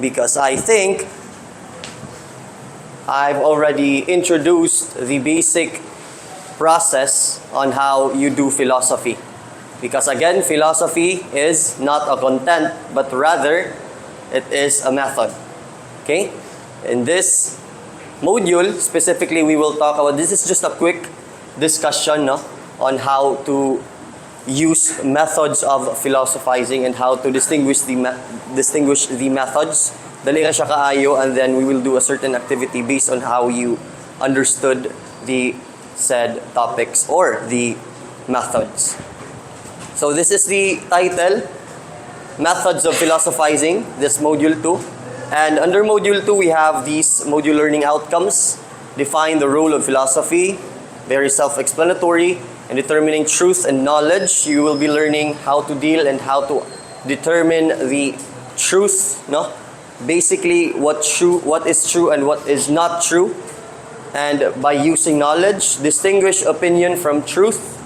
because I think I've already introduced the basic process on how you do philosophy. Because again, philosophy is not a content, but rather it is a method. Okay? In this module, specifically, we will talk about, this is just a quick discussion on how to use methods of philosophizing and how to distinguish the methods. Dali ra siya kaayo, and then we will do a certain activity based on how you understood the said topics or the methods. So this is the title, Methods of Philosophizing, this module 2. And under module 2, we have these module learning outcomes. Define the role of philosophy, very self-explanatory, and determining truth and knowledge. You will be learning how to deal and how to determine the truth, basically what is true and what is not true. And by using knowledge, distinguish opinion from truth.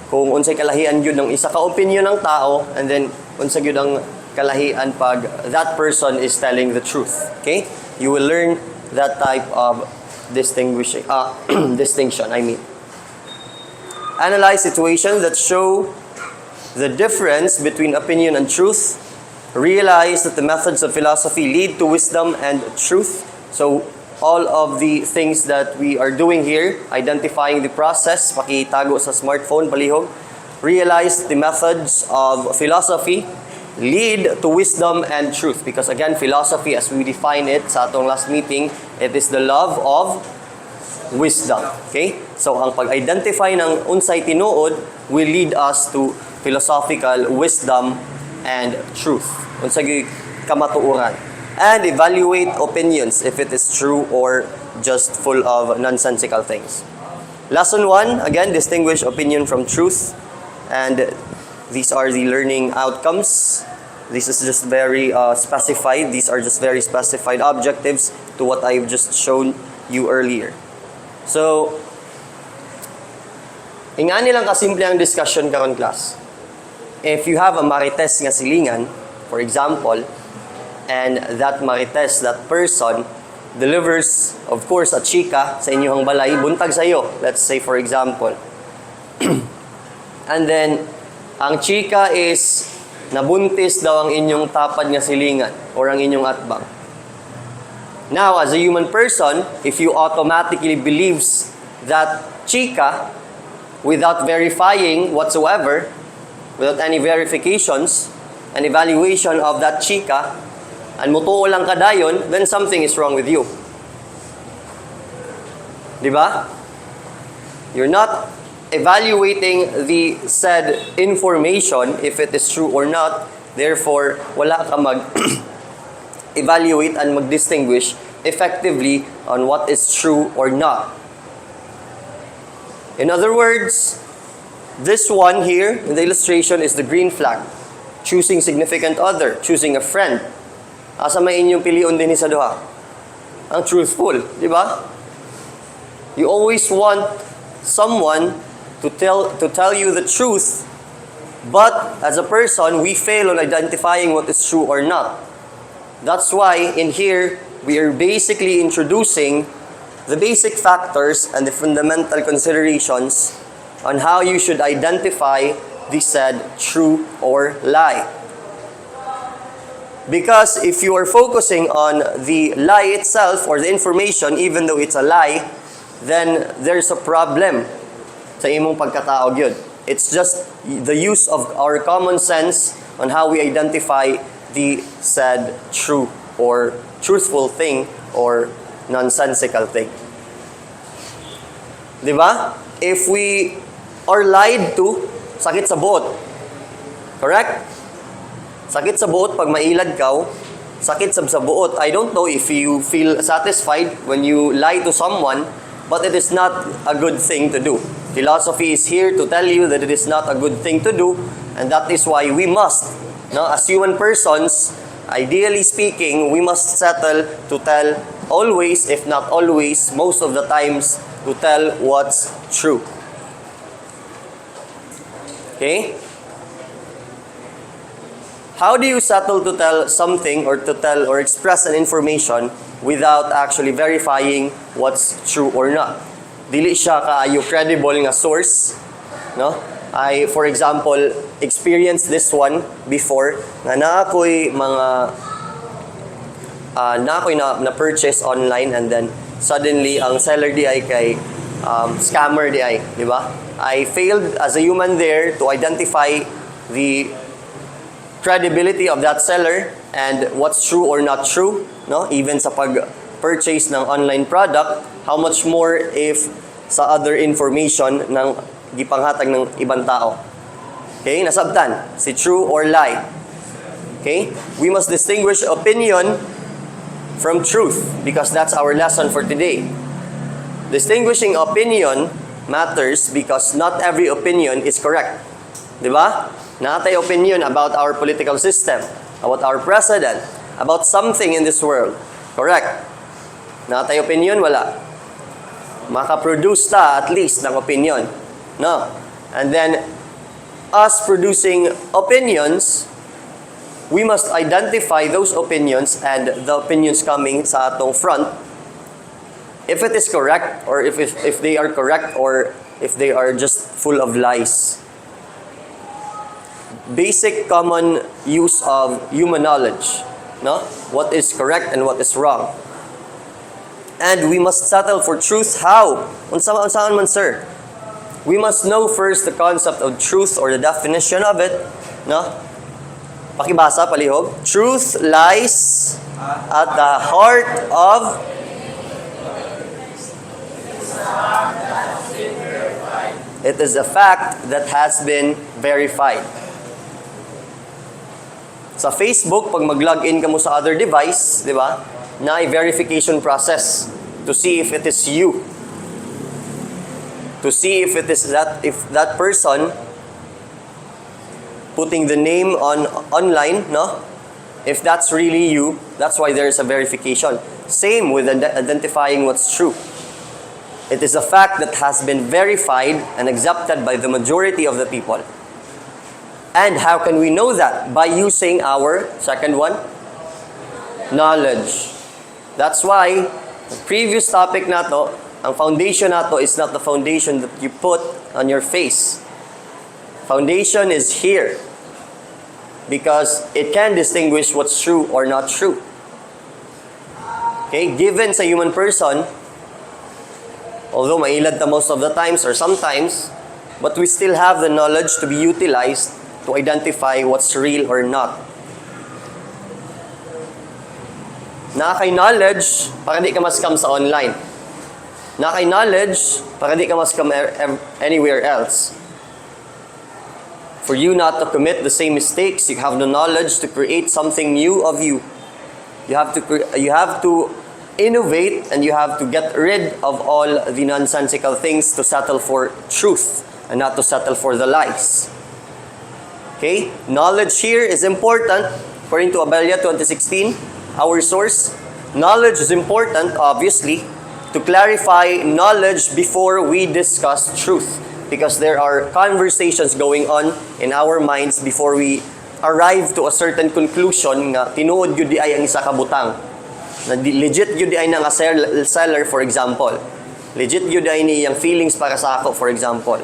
Kung unsay kalahian yun ng isa ka opinion ng tao, and then unsay yun ang kalahian pag that person is telling the truth. Okay? You will learn that type of distinction. Analyze situations that show the difference between opinion and truth. Realize that the methods of philosophy lead to wisdom and truth. So, all of the things that we are doing here, identifying the process, pakitago sa smartphone, palihog. Realize the methods of philosophy lead to wisdom and truth. Because again, philosophy, as we define it sa atong last meeting, it is the love of wisdom. Okay? So, ang pag-identify ng unsay tinuod will lead us to philosophical wisdom and truth. Unsay kamatuoran. And evaluate opinions if it is true or just full of nonsensical things. Lesson 1, again, distinguish opinion from truth. And these are the learning outcomes. This is just very specified. These are just very specified objectives to what I've just shown you earlier. So, ingani lang kasimple ang discussion karon class. If you have a marites nga silingan, for example, and that marites, that person, delivers, of course, a chika sa inyong balay, buntag sa iyo. Let's say, for example. And then, ang chika is, nabuntis daw ang inyong tapad nga silingan or ang inyong atbang. Now, as a human person, if you automatically believes that chika, without verifying whatsoever, without any verifications, and evaluation of that chika, and mutuo lang kadayon, then something is wrong with you. Diba? You're not evaluating the said information if it is true or not. Therefore, wala ka mag-evaluate and mag-distinguish effectively on what is true or not. In other words, this one here in the illustration is the green flag. Choosing significant other, choosing a friend. Asa may inyong pilion din sa duha? Ang truthful, di ba? You always want someone to tell you the truth, but as a person, we fail on identifying what is true or not. That's why in here, we are basically introducing the basic factors and the fundamental considerations on how you should identify the said true or lie. Because if you are focusing on the lie itself or the information, even though it's a lie, then there's a problem sa imong pagkatao gyud. It's just the use of our common sense on how we identify the said true or truthful thing or nonsensical thing. Diba? If we are lied to, sakit sa buot. Correct? Sakit sa buot pag mailad ka, sakit sa buot. I don't know if you feel satisfied when you lie to someone, but it is not a good thing to do. Philosophy is here to tell you that it is not a good thing to do, and that is why we must, as human persons, ideally speaking, we must settle to tell always, if not always, most of the times, to tell what's true. Okay? How do you settle to tell something or to tell or express an information without actually verifying what's true or not? Dili siya kaayo credible nga source, no? I, for example, experienced this one before nga na purchase online, and then suddenly ang seller di ay kay scammer di ay, di ba? I failed as a human there to identify the credibility of that seller and what's true or not true, no? Even sa pag-purchase ng online product, how much more if sa other information ng gipanghatag ng ibang tao. Okay, nasabtan si true or lie. Okay? We must distinguish opinion from truth because that's our lesson for today. Distinguishing opinion matters because not every opinion is correct. Di ba? Natay opinion about our political system, about our president, about something in this world. Correct. Natay opinion, wala. Makaproduce ta at least ng opinion. No? And then, us producing opinions, we must identify those opinions and the opinions coming sa atong front, if it is correct, or if they are correct, or if they are just full of lies. Basic common use of human knowledge, no? What is correct and what is wrong. And we must settle for truth. How? Unsaan man, sir? We must know first the concept of truth or the definition of it, no? Pakibasa, palihog. Truth lies at the heart of it is a fact that has been verified. Sa Facebook, pag mag-login ka mo sa other device, di ba, na a verification process to see if it is you. To see if it is if that person putting the name online, no? If that's really you, that's why there is a verification. Same with identifying what's true. It is a fact that has been verified and accepted by the majority of the people. And how can we know that? By using our second one, knowledge. That's why the previous topic nato, ang foundation nato is not the foundation that you put on your face. Foundation is here because it can distinguish what's true or not true. Okay, given sa human person, although mailad ta most of the times or sometimes, but we still have the knowledge to be utilized to identify what's real or not. Nakakay knowledge para di ka ma-scam sa online. Nakakay knowledge para di ka ma-scam anywhere else. For you not to commit the same mistakes, you have the knowledge to create something new of you. You have to innovate, and you have to get rid of all the nonsensical things to settle for truth and not to settle for the lies. Okay? Knowledge here is important. According to Abellia 2016, our source, knowledge is important, obviously, to clarify knowledge before we discuss truth. Because there are conversations going on in our minds before we arrive to a certain conclusion nga tinuod yun di ay ang isa ka butang. Na legit yun di ay nga seller, for example. Legit yun di ay niyang feelings para sa ako, for example.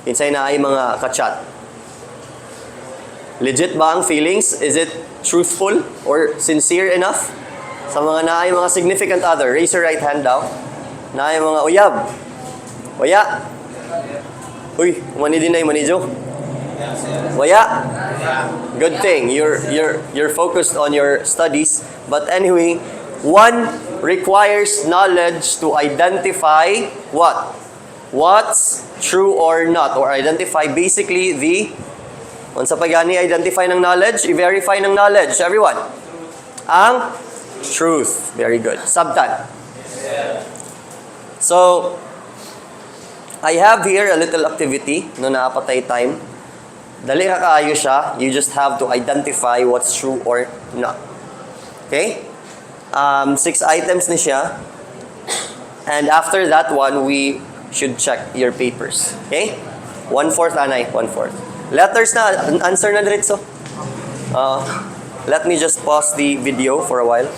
Kinsay na ay mga kachat. Legit ba ang feelings? Is it truthful or sincere enough? Sa mga naay mga significant other, raise your right hand daw. Naay mga uyab. Waya. Uy, mani din ay manijo. Waya. Good thing. You're focused on your studies. But anyway, one requires knowledge to identify what? What's true or not, or identify basically the unsa pa gani identify ng knowledge, i-verify ng knowledge, everyone. Ang truth. Very good. Sabtan. So, I have here a little activity no naapatay time. Dali ra kaayo siya. You just have to identify what's true or not. Okay? 6 items ni siya. And after that one, we should check your papers. Okay? 1/4, anay. 1/4. Letters na. Answer na diretso. Let me just pause the video for a while.